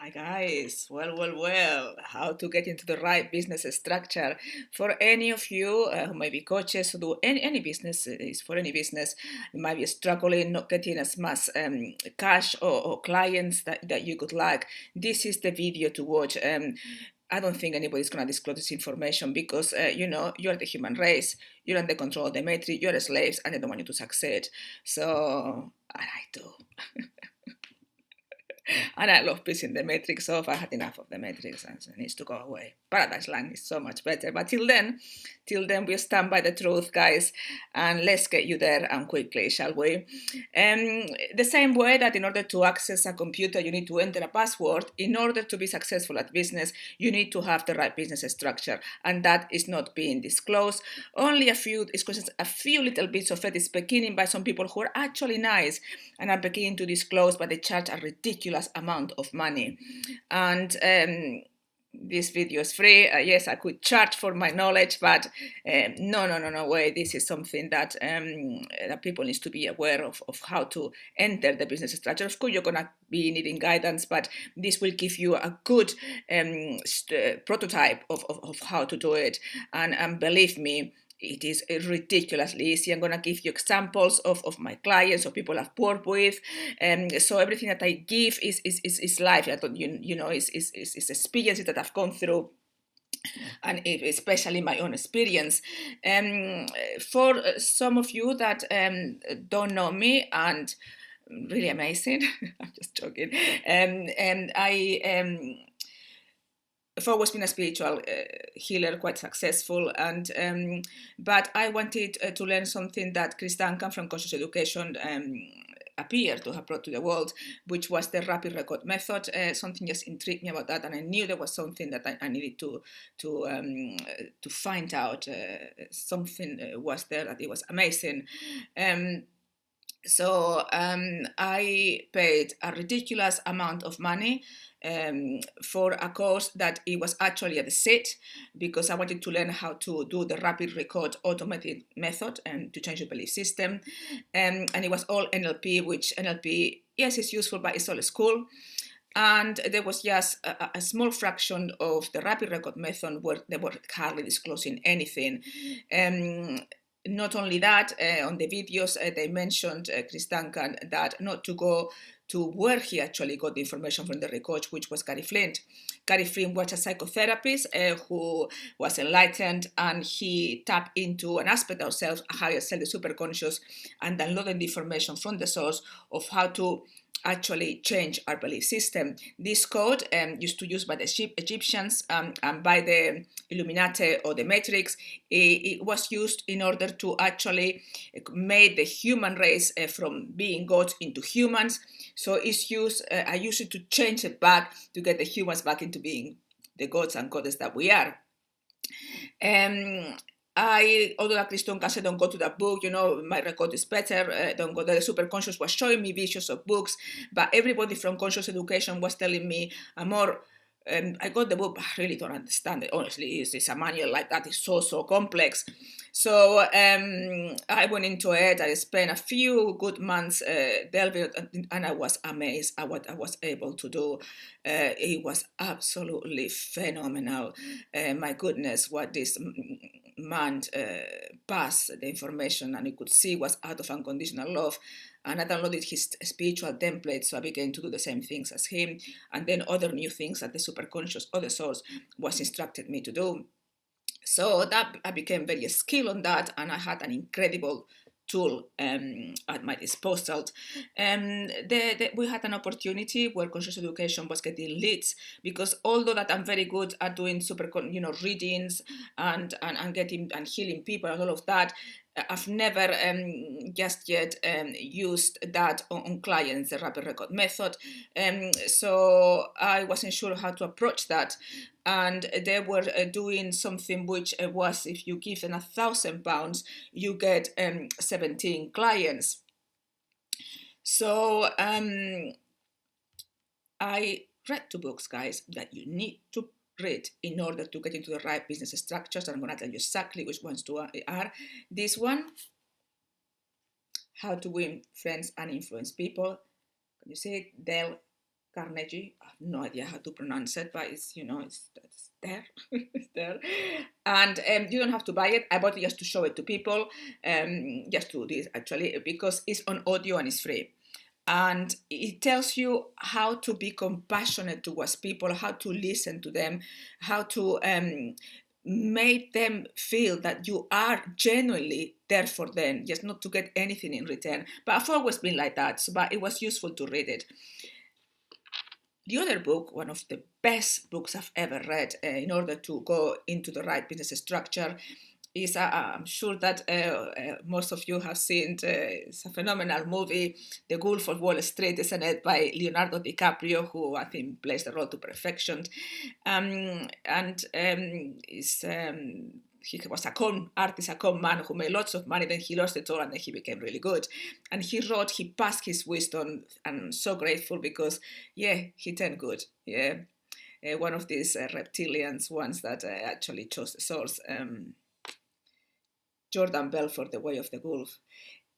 Hi guys, well, how to get into the right business structure. For any of you who might be coaches who do any business, is for any business, you might be struggling, not getting as much cash or clients that you could like, this is the video to watch. I don't think anybody's going to disclose this information because, you're the human race, you're under control of the matrix, you're slaves, and they don't want you to succeed. So, I do. And I love pissing the matrix off. I had enough of the matrix and it needs to go away. Paradise Land is so much better. But till then, we stand by the truth, guys, and let's get you there and quickly, shall we? The same way that in order to access a computer, you need to enter a password. In order to be successful at business, you need to have the right business structure, and that is not being disclosed. Only a few little bits of it is beginning by some people who are actually nice and are beginning to disclose, but they charge a ridiculous amount of money. And this video is free. Yes, I could charge for my knowledge, but no way. This is something that that people need to be aware of how to enter the business structure. Of course, you're gonna be needing guidance, but this will give you a good prototype of how to do it. And believe me, it is ridiculously easy. I'm going to give you examples of my clients or people I've worked with. So everything that I give is live. I don't, is experiences that I've gone through, and especially my own experience. For some of you that don't know me, and really amazing, I'm just joking. And I I've always been a spiritual healer, quite successful, and but I wanted to learn something that Chris Duncan from Conscious Education appeared to have brought to the world, which was the rapid record method. Something just intrigued me about that, and I knew there was something that I needed to find out. Something was there that it was amazing. So I paid a ridiculous amount of money for a course that it was actually at the sit, because I wanted to learn how to do the rapid record automated method and to change your belief system. And it was all NLP, which NLP, yes, is useful, but it's all school. And there was just a small fraction of the rapid record method where they were hardly disclosing anything. Not only that, on the videos they mentioned, Chris Duncan, that not to go to where he actually got the information from the record, which was Gary Flint. Gary Flint was a psychotherapist who was enlightened, and he tapped into an aspect of ourselves, a higher self, the superconscious, and downloaded the information from the source of how to actually change our belief system. This code used to use by the Egyptians and by the Illuminati or the Matrix. It was used in order to actually make the human race from being gods into humans. So it's used, I use it to change it back to get the humans back into being the gods and goddess that we are. Although at least don't say don't go to that book, my record is better, don't go there. The superconscious was showing me visions of books, but everybody from conscious education was telling me, Amor, I got the book, but I really don't understand it. Honestly, it's a manual like that. It's so complex. So I went into it. I spent a few good months delving, and I was amazed at what I was able to do. It was absolutely phenomenal. My goodness, what this man passed the information, and you could see was out of unconditional love. And I downloaded his spiritual template, so I began to do the same things as him, and then other new things that the superconscious or the source was instructed me to do. So that I became very skilled on that, and I had an incredible tool at my disposal. We had an opportunity where conscious education was getting leads, because although that I'm very good at doing readings and getting and healing people and all of that, I've never just yet used that on clients, the rapid record method. So I wasn't sure how to approach that. And they were doing something which was, if you give them £1,000, you get 17 clients. So I read 2 books, guys, that you need to read in order to get into the right business structures. And I'm going to tell you exactly which ones are. This one, How to Win Friends and Influence People. You see it, Dale Carnegie. I have no idea how to pronounce it, but it's there. It's there. And you don't have to buy it. I bought it just to show it to people, just to this actually, because it's on audio and it's free. And it tells you how to be compassionate towards people, how to listen to them, how to make them feel that you are genuinely there for them, just not to get anything in return. But I've always been like that, but it was useful to read it. The other book, one of the best books I've ever read in order to go into the right business structure, is I'm sure that most of you have seen. It's a phenomenal movie, The Wolf of Wall Street, isn't it, by Leonardo DiCaprio, who I think plays the role to perfection. He was a con artist, a con man who made lots of money, then he lost it all and then he became really good. And he passed his wisdom, and I'm so grateful because, yeah, he turned good. Yeah. One of these reptilians ones that actually chose the source. Jordan Belfort, The Way of the Wolf.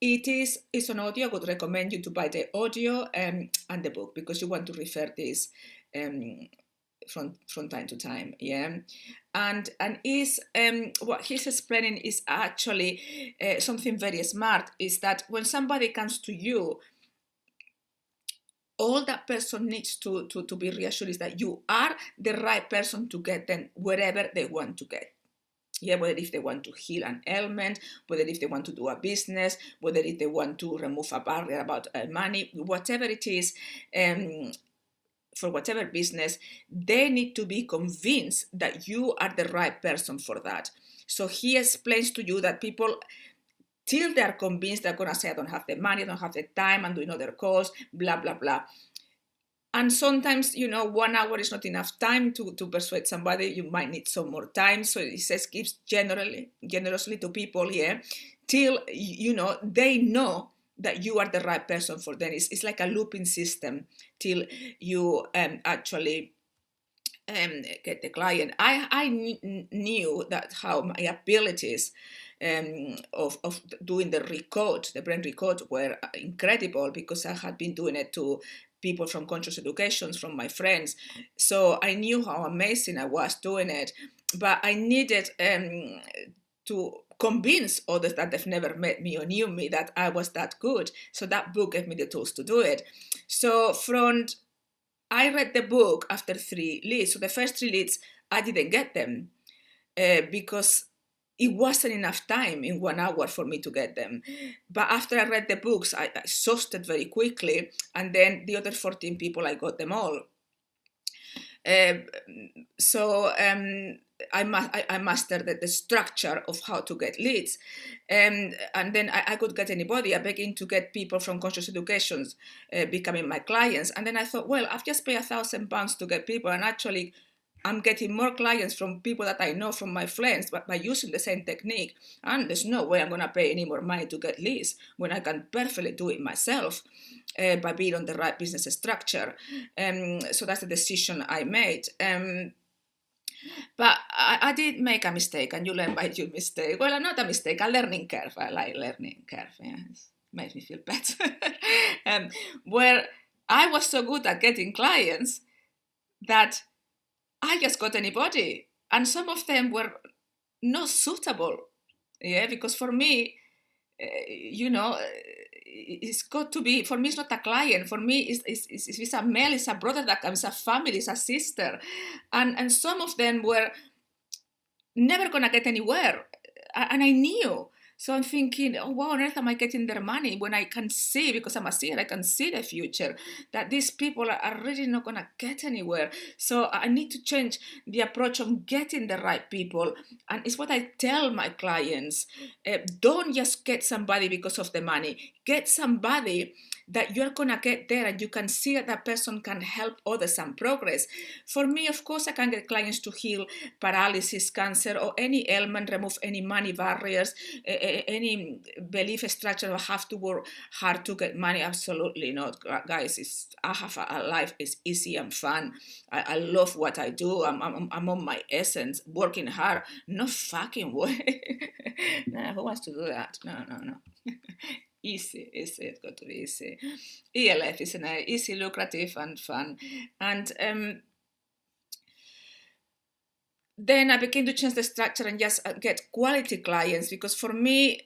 It's an audio. I would recommend you to buy the audio and the book because you want to refer this from time to time. Yeah, and is what he's explaining is actually something very smart. Is that when somebody comes to you, all that person needs to be reassured is that you are the right person to get them wherever they want to get. Yeah, whether if they want to heal an ailment, whether if they want to do a business, whether if they want to remove a barrier about money, whatever it is, for whatever business, they need to be convinced that you are the right person for that. So he explains to you that people, till they are convinced, they're going to say, I don't have the money, I don't have the time, I'm doing other calls, blah, blah, blah. And sometimes, 1 hour is not enough time to persuade somebody. You might need some more time. So he says, gives generously to people, yeah, till, they know that you are the right person for them. It's like a looping system till you actually get the client. I knew that how my abilities of doing the recode, the brain recode, were incredible because I had been doing it to people from conscious education, from my friends. So I knew how amazing I was doing it, but I needed to convince others that they've never met me or knew me that I was that good. So that book gave me the tools to do it. So I read the book after 3 leads. So the first 3 leads, I didn't get them because it wasn't enough time in 1 hour for me to get them. But after I read the books, I exhausted very quickly. And then the other 14 people, I got them all. I mastered the structure of how to get leads. And then I could get anybody. I began to get people from conscious educations becoming my clients. And then I thought, well, I've just paid £1,000 to get people, and actually I'm getting more clients from people that I know from my friends, but by using the same technique. And there's no way I'm going to pay any more money to get leads when I can perfectly do it myself by being on the right business structure. So that's the decision I made. But I did make a mistake, and you learn by your mistake. Well, not a mistake, a learning curve. I like learning curve. Yeah, it makes me feel better. Where I was so good at getting clients that I just got anybody, and some of them were not suitable. Yeah, because for me, it's got to be, for me, it's not a client. For me, it's a male, it's a brother that comes, a family, it's a sister. And some of them were never going to get anywhere. And I knew. So I'm thinking, oh, why on earth am I getting their money when I can see, because I'm a seer, I can see the future, that these people are really not going to get anywhere. So I need to change the approach of getting the right people. And it's what I tell my clients. Don't just get somebody because of the money. Get somebody that you're going to get there and you can see that that person can help others and progress. For me, of course, I can get clients to heal paralysis, cancer, or any ailment, remove any money barriers, any belief structure. I have to work hard to get money. Absolutely not, guys. I have a life is easy and fun. I love what I do. I'm on my essence, working hard. No fucking way. No, who wants to do that? No. Easy, easy. It's got to be easy. ELF is easy, lucrative, and fun. And then I began to change the structure and just get quality clients, because for me,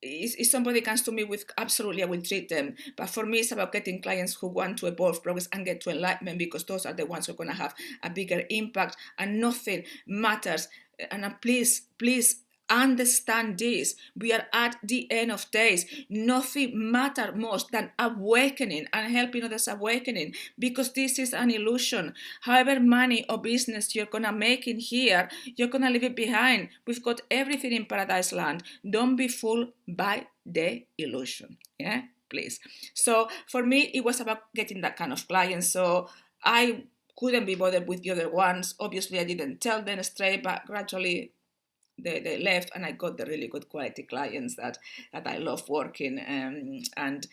if somebody comes to me with absolutely, I will treat them. But for me, it's about getting clients who want to evolve, progress, and get to enlightenment, because those are the ones who are going to have a bigger impact, and nothing matters. And please, please understand this. We are at the end of days. Nothing matters more than awakening and helping others awakening, because this is an illusion. However money or business you're gonna make in here, you're gonna leave it behind. We've got everything in paradise land. Don't be fooled by the illusion. Yeah, please. So for me, it was about getting that kind of clients. So I couldn't be bothered with the other ones. Obviously, I didn't tell them straight, but gradually they left, and I got the really good quality clients that I love working. And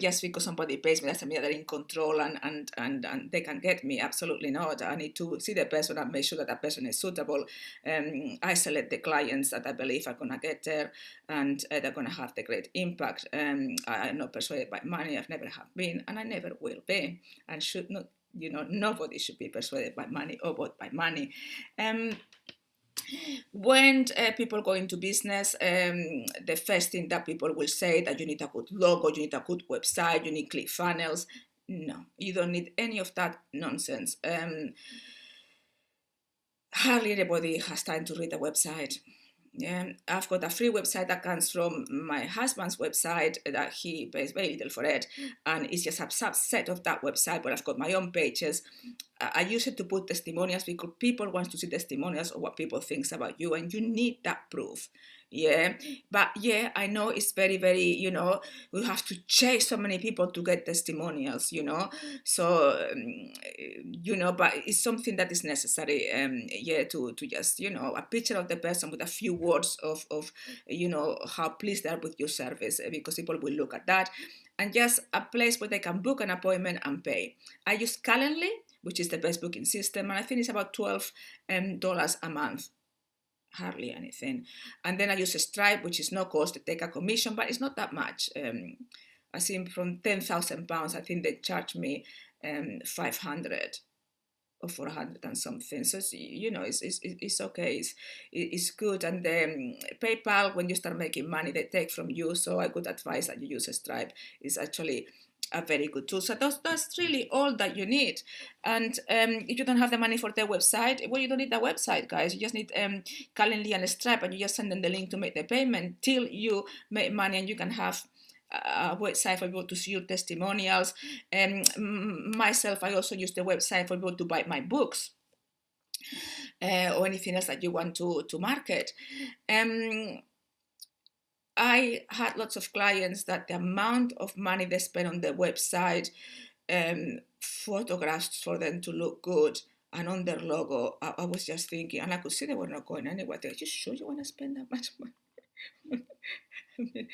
just because somebody pays me doesn't mean they're in control and they can get me. Absolutely not. I need to see the person and make sure that person is suitable. I select the clients that I believe are gonna get there, and they're gonna have the great impact. I'm not persuaded by money. I've never have been, and I never will be, and should not. Nobody should be persuaded by money or bought by money. When people go into business, the first thing that people will say that you need a good logo, you need a good website, you need ClickFunnels. No, you don't need any of that nonsense. Hardly anybody has time to read a website. Yeah, I've got a free website that comes from my husband's website that he pays very little for it, and it's just a subset of that website, but I've got my own pages. I use it to put testimonials, because people want to see testimonials of what people think about you, and you need that proof. Yeah, but yeah, I know it's very, very, we have to chase so many people to get testimonials, so, but it's something that is necessary, to just, a picture of the person with a few words of how pleased they are with your service, because people will look at that, and just a place where they can book an appointment and pay. I use Calendly, which is the best booking system, and I think it's about $12 a month. Hardly anything. And then I use Stripe, which is no cost. They take a commission, but it's not that much. I think from £10,000, I think they charge me 500 or 400 and something. So it's okay. It's good. And then PayPal, when you start making money, they take from you. So I would advise that you use Stripe. It's actually a very good tool. So that's really all that you need. And if you don't have the money for their website, well, you don't need the website, guys. You just need Calendly and Stripe, and you just send them the link to make the payment till you make money, and you can have a website for people to see your testimonials. Myself, I also use the website for people to buy my books. Or anything else that you want to market. I had lots of clients that the amount of money they spend on the website, photographs for them to look good, and on their logo, I was just thinking, and I could see they were not going anywhere. They're just sure you want to spend that much money? I mean,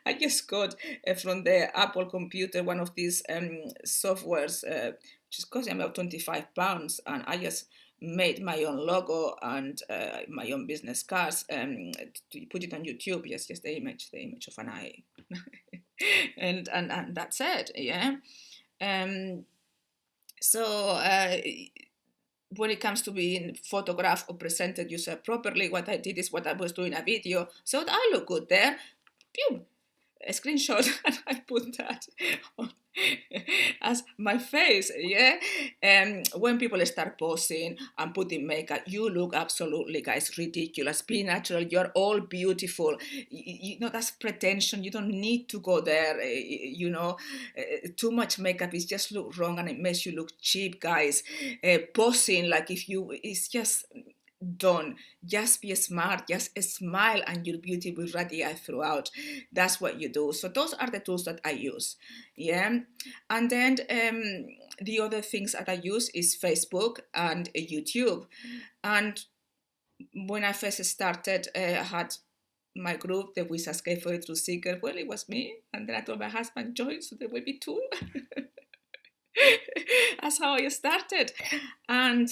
I just got from the Apple computer one of these softwares, which is costing about £25, and I just made my own logo and my own business cards, to put it on YouTube. Yes, just the image of an eye, and that's it. Yeah. So when it comes to being photographed or presented yourself properly, what I did is what I was doing a video, so I look good there. Pew, a screenshot, and I put that on as my face. Yeah. When people start posing and putting makeup, you look absolutely, guys, ridiculous. Be natural. You're all beautiful. That's pretension. You don't need to go there. Too much makeup is just look wrong, and it makes you look cheap, guys. Posing like it's just don't. Just be smart, just smile, and your beauty will radiate throughout. That's what you do. So those are the tools that I use. Yeah. And then the other things that I use is Facebook and YouTube. And when I first started, I had my group, the Wiz Escape for the Truth Seeker. Well, it was me, and then I told my husband, join, so there will be two. That's how I started. And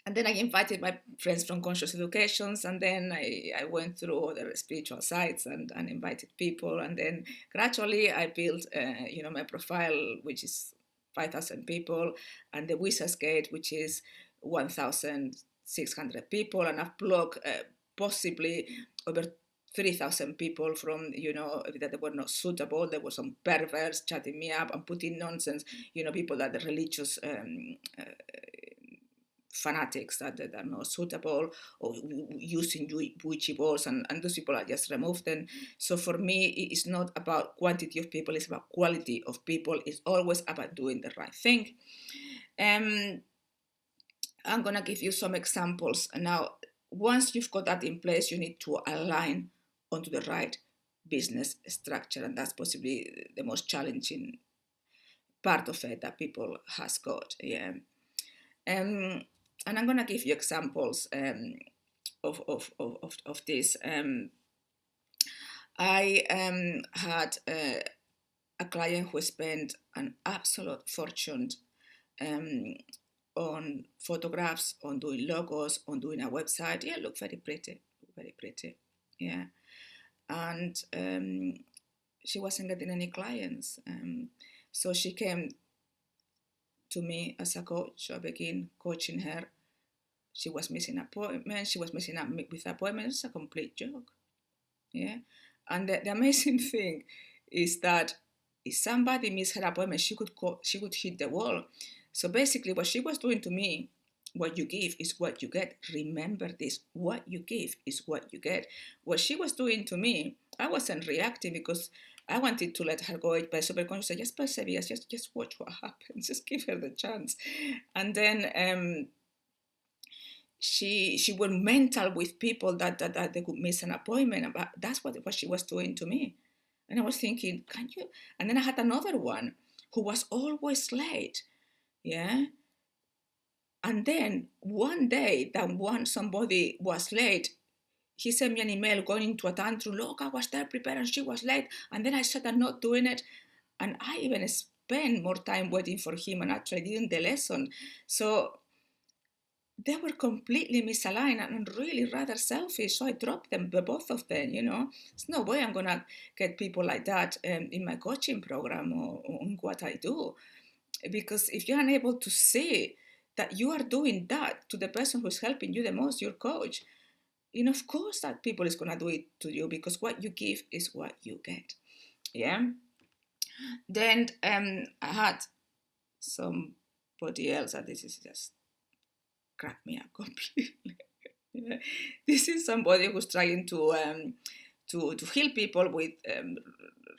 And then I invited my friends from conscious educations, and then I went through other spiritual sites and invited people, and then gradually I built, my profile, which is 5,000 people, and the Wizard's Gate, which is 1,600 people, and I've blocked possibly over 3,000 people from, that they were not suitable. There were some perverts chatting me up and putting nonsense, people that are religious fanatics that are not suitable, or using witchy balls, and those people are just removed. And so for me, it's not about quantity of people, it's about quality of people. It's always about doing the right thing. I'm going to give you some examples. Now, once you've got that in place, you need to align onto the right business structure, and that's possibly the most challenging part of it that people has got. Yeah. And I'm going to give you examples of this. I had a client who spent an absolute fortune on photographs, on doing logos, on doing a website. Yeah, look very pretty, very pretty. Yeah. And she wasn't getting any clients. So she came to me as a coach. So I began coaching her. She was missing appointments. She was missing up with appointments. It's a complete joke. Yeah. And the amazing thing is that if somebody missed her appointment, she could hit the wall. So basically what she was doing to me, what you give is what you get. Remember this, what you give is what you get. What she was doing to me, I wasn't reacting because I wanted to let her go, but subconsciously said, just persevere, just watch what happens, just give her the chance. And then she went mental with people that they could miss an appointment. But that's what she was doing to me. And I was thinking, can you? And then I had another one who was always late. Yeah. And then one day that somebody was late, he sent me an email going into a tantrum. Look, I was there prepared and she was late. And then I said I'm not doing it. And I even spent more time waiting for him and actually didn't the lesson. So they were completely misaligned and really rather selfish. So I dropped them, both of them, There's no way I'm going to get people like that in my coaching program or in what I do. Because if you're unable to see that you are doing that to the person who's helping you the most, your coach, of course that people is going to do it to you, because what you give is what you get. Yeah. Then I had somebody else, and this is just crack me up completely. Yeah. This is somebody who's trying to heal people with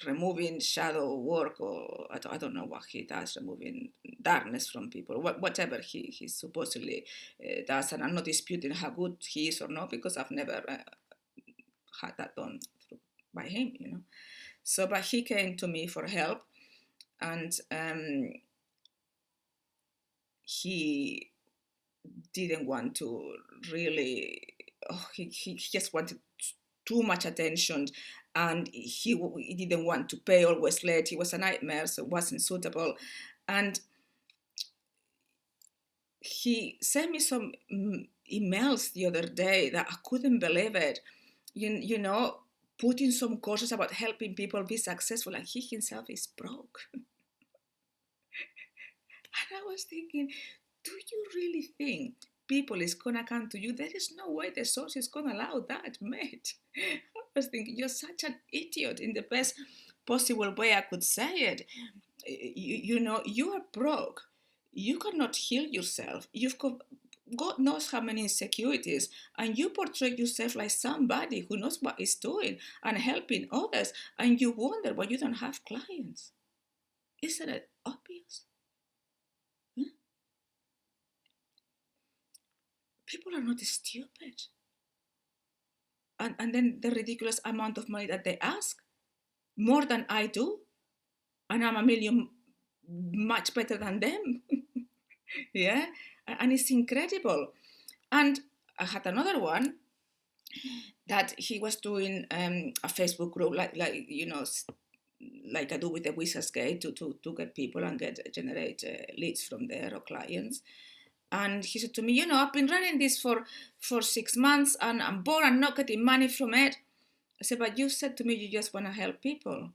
removing shadow work, or I don't know what he does, removing darkness from people, whatever he supposedly does. And I'm not disputing how good he is or not, because I've never had that done by him, So, but he came to me for help, and he didn't want to really, he just wanted too much attention, and he didn't want to pay, always late. He was a nightmare, so it wasn't suitable. And he sent me some emails the other day that I couldn't believe it. You know, putting some courses about helping people be successful, and he himself is broke. And I was thinking, do you really think people is gonna come to you? There is no way the source is gonna allow that, mate. I was thinking, you're such an idiot in the best possible way I could say it. You are broke. You cannot heal yourself. You've got God knows how many insecurities, and you portray yourself like somebody who knows what he's doing and helping others, and you wonder why you don't have clients. Isn't it obvious? People are not stupid. And then the ridiculous amount of money that they ask, more than I do, and I'm a million much better than them. Yeah, and it's incredible. And I had another one that he was doing a Facebook group, like like I do with the Wizard's Gate, to get people and generate leads from there, or clients. And he said to me, I've been running this for 6 months and I'm bored and not getting money from it. I said, but you said to me you just want to help people.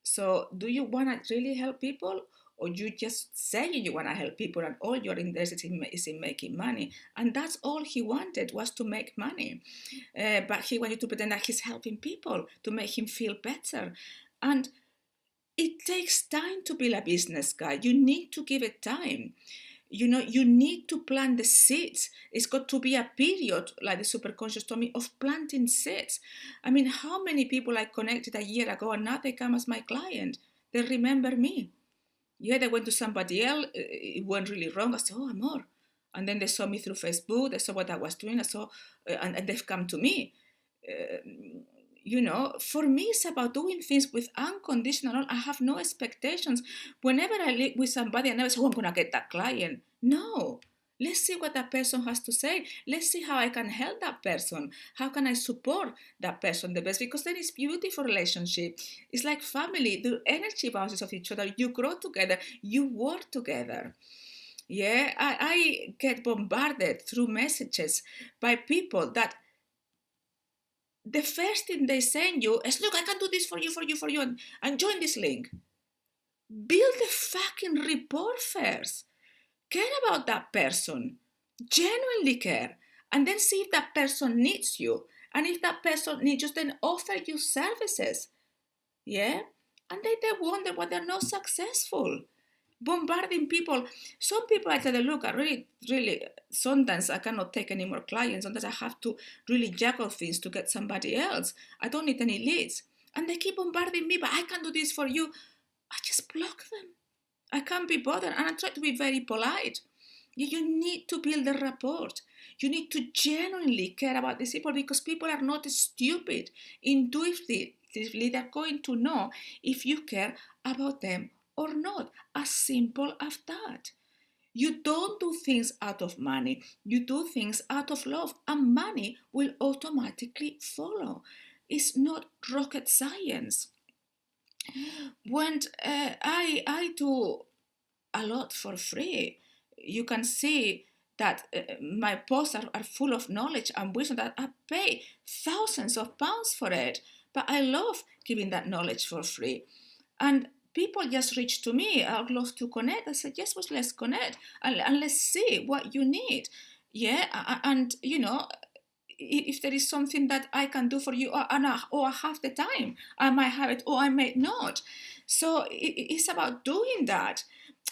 So do you want to really help people? Or you just say you want to help people and all you're interested in is in making money? And that's all he wanted, was to make money. But he wanted to pretend that he's helping people to make him feel better. And it takes time to build a business, guy. You need to give it time. You need to plant the seeds. It's got to be a period, like the superconscious told me, of planting seeds. I mean, how many people I connected a year ago and now they come as my client? They remember me. Yeah, they went to somebody else. It went really wrong. I said, oh, Amor. And then they saw me through Facebook. They saw what I was doing. I saw, and they've come to me. For me, it's about doing things with unconditional. I have no expectations. Whenever I live with somebody, I never say, oh, I'm going to get that client. No. Let's see what that person has to say. Let's see how I can help that person. How can I support that person the best? Because then it's beautiful relationship. It's like family. The energy bounces off each other. You grow together. You work together. Yeah, I get bombarded through messages by people that the first thing they send you is, look, I can do this for you, and join this link. Build the fucking report first. Care about that person. Genuinely care. And then see if that person needs you. And if that person needs you, then offer you services. Yeah? And they wonder why they're not successful. Bombarding people. Some people I tell them, look, I really, sometimes I cannot take any more clients. Sometimes I have to really juggle things to get somebody else. I don't need any leads. And they keep bombarding me, but I can do this for you. I just block them. I can't be bothered. And I try to be very polite. You need to build a rapport. You need to genuinely care about these people, because people are not stupid. Intuitively, they're going to know if you care about them or not. As simple as that. You don't do things out of money. You do things out of love, and money will automatically follow. It's not rocket science. When I do a lot for free, you can see that my posts are full of knowledge and wisdom that I pay thousands of pounds for it. But I love giving that knowledge for free. And people just reach to me. I'd love to connect. I said, yes, well, let's connect and let's see what you need. Yeah, and if there is something that I can do for you, or I have the time, I might have it, or I may not. So it's about doing that.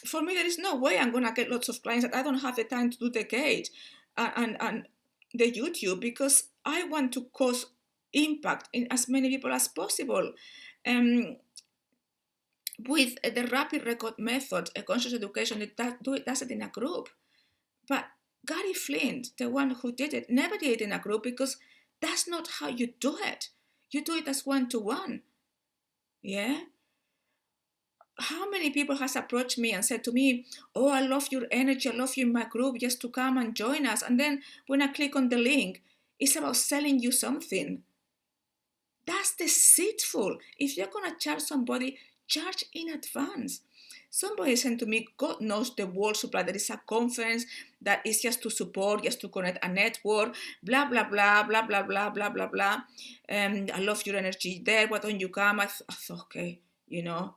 For me, there is no way I'm going to get lots of clients that I don't have the time to do the gate and the YouTube, because I want to cause impact in as many people as possible. With the rapid record method, a conscious education, does it in a group. But Gary Flint, the one who did it, never did it in a group, because that's not how you do it. You do it as one-to-one. Yeah? How many people has approached me and said to me, oh, I love your energy, I love you in my group, just to come and join us. And then when I click on the link, it's about selling you something. That's deceitful. If you're going to charge somebody, charge in advance. Somebody said to me, God knows the world supply. There is a conference that is just to support, just to connect a network, blah, blah, blah, blah, blah, blah, blah, blah, blah. I love your energy there. Why don't you come? I thought, okay,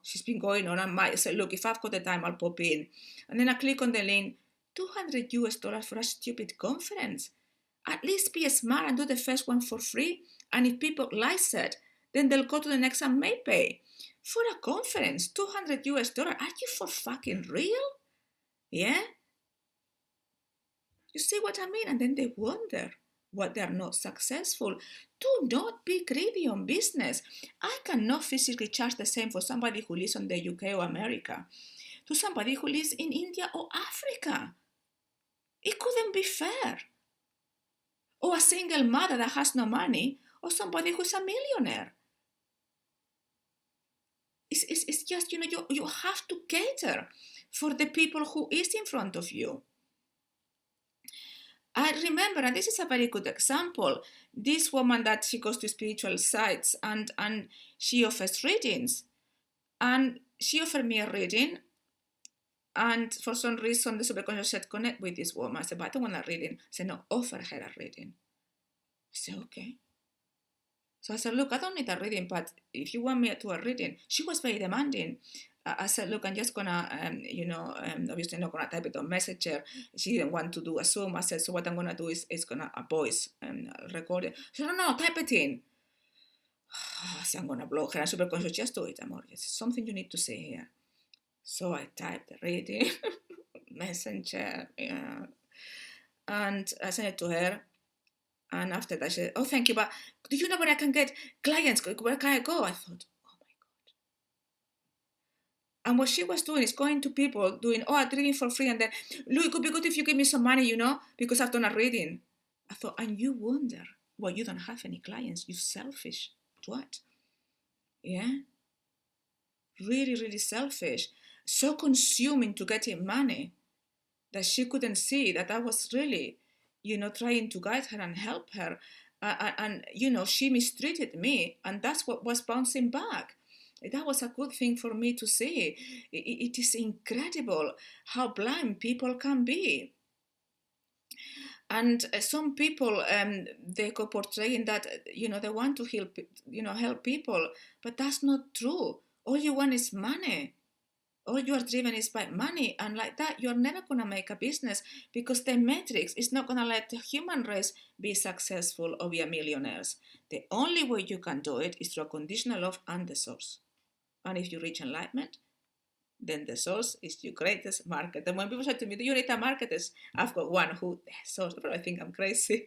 she's been going on. I might say, look, if I've got the time, I'll pop in. And then I click on the link, $200 for a stupid conference. At least be smart and do the first one for free. And if people like it, then they'll go to the next and may pay. For a conference, $200. Are you for fucking real? Yeah? You see what I mean? And then they wonder why they're not successful. Do not be greedy on business. I cannot physically charge the same for somebody who lives in the UK or America to somebody who lives in India or Africa. It couldn't be fair. Or a single mother that has no money, or somebody who's a millionaire. It's just, you have to cater for the people who is in front of you. I remember, and this is a very good example, this woman that she goes to spiritual sites and she offers readings. And she offered me a reading, And for some reason, the superconscious said, connect with this woman. I said, but I don't want a reading. I said, no, offer her a reading. I said, okay. So I said, look, I don't need a reading, but if you want me to a reading, she was very demanding. I said, look, I'm just gonna, obviously not gonna type it on Messenger. She didn't want to do a Zoom. I said, so what I'm gonna do is gonna a voice record it. She said, no, type it in. I said, I'm gonna block her. And superconscious, just do it, Amor. It's something you need to say here. So I typed the reading, Messenger, and I sent it to her. And after that, she said, oh, thank you, but do you know where I can get clients? Where can I go? I thought, oh my God. And what she was doing is going to people doing, oh, I'm reading for free. And then, Lou, it could be good if you give me some money, because I've done a reading. I thought, and you wonder, well, you don't have any clients. You're selfish. What? Yeah? Really, really selfish. So consuming to getting money that she couldn't see that I was really, trying to guide her and help her. And she mistreated me, and that's what was bouncing back. That was a good thing for me to see. It is incredible how blind people can be. And some people, they go portraying that, they want to help people, but that's not true. All you want is money. All you are driven is by money, and like that you're never going to make a business, because the matrix is not going to let the human race be successful or be a millionaires. The only way you can do it is through a conditional love and the source. And if you reach enlightenment, then the source is your greatest market. And when people say to me, do you need a marketers? I've got one who, source, I think I'm crazy.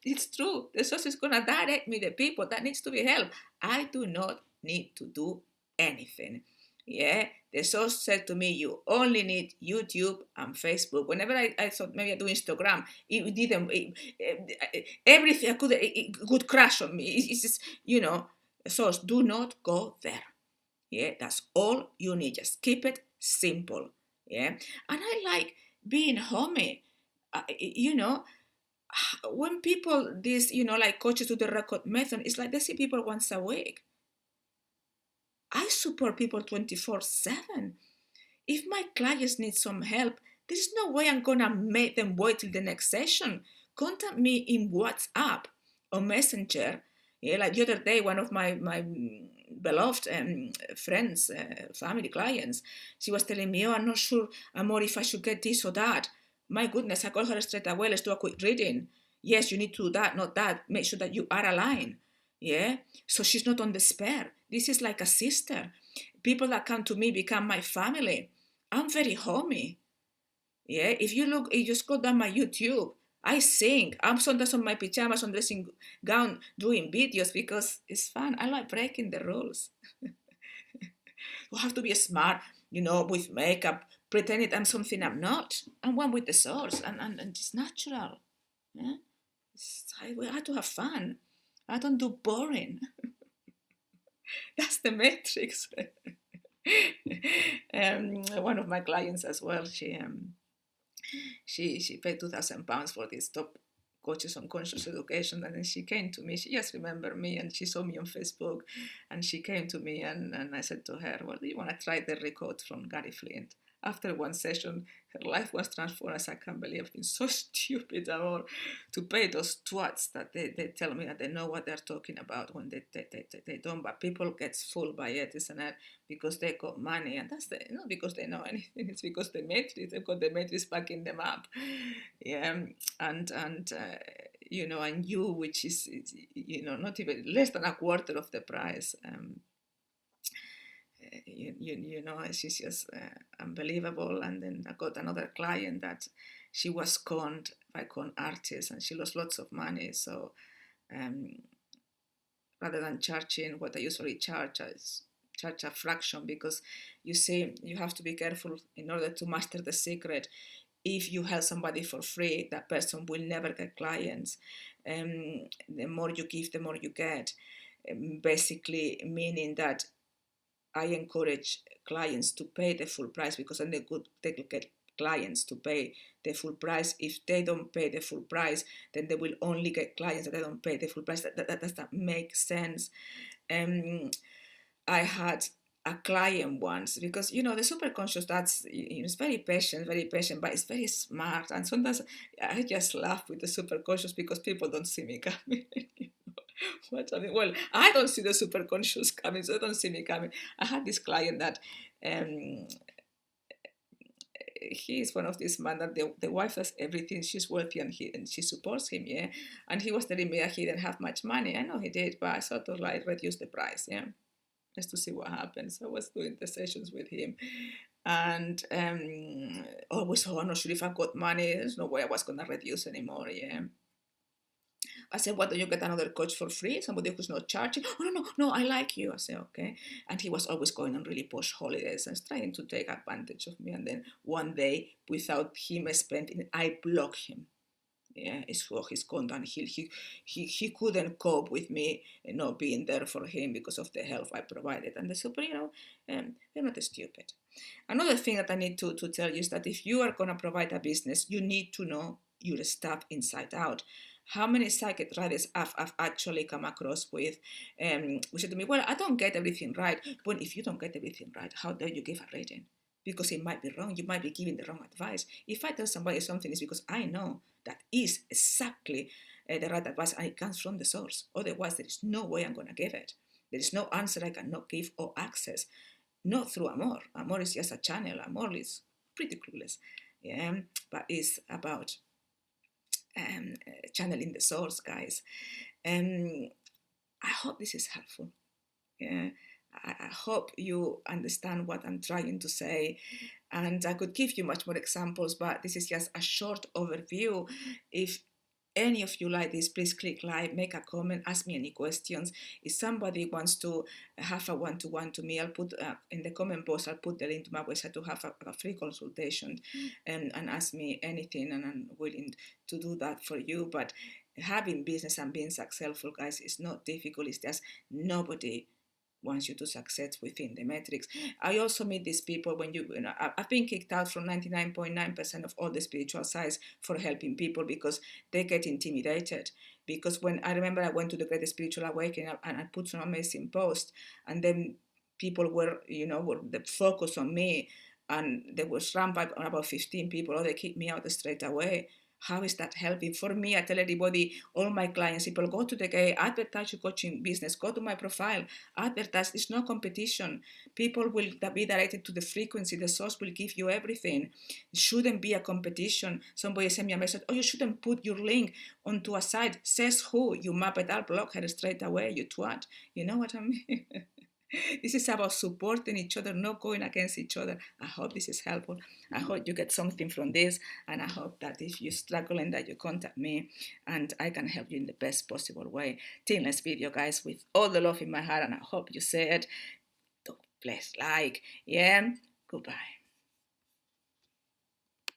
It's true. The source is going to direct me the people that needs to be helped. I do not need to do anything. Yeah, the source said to me, you only need YouTube and Facebook. Whenever I thought maybe I do Instagram, it didn't, everything it could crash on me. It's just, source, do not go there. Yeah, that's all you need. Just keep it simple. Yeah, and I like being homey. When people, like coaches do the record method, it's like they see people once a week. I support people 24/7. If my clients need some help, there's no way I'm gonna make them wait till the next session. Contact me in WhatsApp or Messenger. Yeah, like the other day, one of my beloved friends, family clients, she was telling me, oh, I'm not sure, Amor, if I should get this or that. My goodness, I called her straight away, let's do a quick reading. Yes, you need to do that, not that. Make sure that you are aligned. Yeah, so she's not on despair. This is like a sister. People that come to me become my family. I'm very homey. Yeah, if you scroll down my YouTube, I sing. I'm sometimes on my pajamas, on dressing gown, doing videos because it's fun. I like breaking the rules. You have to be smart, with makeup, pretending I'm something I'm not. I'm one with the source, and it's natural. Yeah, I have to have fun. I don't do boring. That's the matrix. One of my clients as well, she paid £2,000 for this top coaches on conscious education, and then she came to me. She just remembered me, and she saw me on Facebook, and she came to me, and I said to her, well, do you want to try the record from Gary Flint? After one session, her life was transformed. I said, I can't believe I've been so stupid, Amor, to pay those twats that they tell me that they know what they're talking about when they don't. But people get fooled by it, isn't it? Because they got money, and that's not because they know anything. It's because they've got the matrix backing them up. Yeah, and you, which is not even less than a quarter of the price. She's just unbelievable. And then I got another client that she was conned by con artists, and she lost lots of money. So rather than charging what I usually charge, I charge a fraction, because you see, you have to be careful in order to master the secret. If you help somebody for free, that person will never get clients. The more you give, the more you get. Basically meaning that I encourage clients to pay the full price, because then they could get clients to pay the full price. If they don't pay the full price, then they will only get clients that they don't pay the full price. That does not make sense. I had a client once, because the superconscious, that's it's very patient, but it's very smart. And sometimes I just laugh with the superconscious because people don't see me coming. What I mean, well, I don't see the superconscious coming, so they don't see me coming. I had this client that um, he is one of these men that the wife does everything. She's wealthy, and she supports him, yeah. And he was telling me that he didn't have much money. I know he did, but I sort of like reduced the price, yeah, just to see what happens. So I was doing the sessions with him, and always, oh, I'm not sure if I've got money. There's no way I was gonna reduce anymore, yeah. I said, "Why don't you get another coach for free? Somebody who's not charging?" "Oh, no, no, no, I like you." I said, "Okay." And he was always going on really posh holidays and trying to take advantage of me. And then one day, without him spending, I blocked him. Yeah, it's for his content. He couldn't cope with me not being there for him because of the help I provided. And the super, they're not stupid. Another thing that I need to tell you is that if you are going to provide a business, you need to know your stuff inside out. How many psychic riders I've actually come across with who said to me, "Well, I don't get everything right." Well, if you don't get everything right, how dare you give a rating? Because it might be wrong. You might be giving the wrong advice. If I tell somebody something, it's because I know that is exactly the right advice and it comes from the source. Otherwise, there is no way I'm going to give it. There is no answer I cannot give or access. Not through Amor. Amor is just a channel. Amor is pretty clueless. Yeah, but it's about channeling the source, guys. Um, I hope this is helpful. Yeah, I hope you understand what I'm trying to say. And I could give you much more examples, but this is just a short overview. If any of you like this, please click like, make a comment, ask me any questions. If somebody wants to have a one-to-one to me, I'll put in the comment box, I'll put the link to my website to have a free consultation and ask me anything, and I'm willing to do that for you. But having business and being successful, guys, is not difficult. It's just nobody wants you to succeed within the metrics. I also meet these people when I've been kicked out from 99.9% of all the spiritual sites for helping people because they get intimidated. Because when I remember I went to the Great Spiritual Awakening and I put some amazing posts, and then people were the focus on me, and there was rampant on about 15 people, or they kicked me out straight away. How is that helping? For me, I tell everybody, all my clients, people, go to the gate, advertise your coaching business, go to my profile, advertise. It's no competition. People will be directed to the frequency. The source will give you everything. It shouldn't be a competition. Somebody sent me a message, "Oh, you shouldn't put your link onto a site." Says who? You map it, I'll block her straight away, you twat. You know what I mean? This is about supporting each other, not going against each other. I hope this is helpful. I hope you get something from this, and I hope that if you're struggling, that you contact me and I can help you in the best possible way. Till next video, guys, with all the love in my heart, and I hope you say it. Please like, yeah. Goodbye.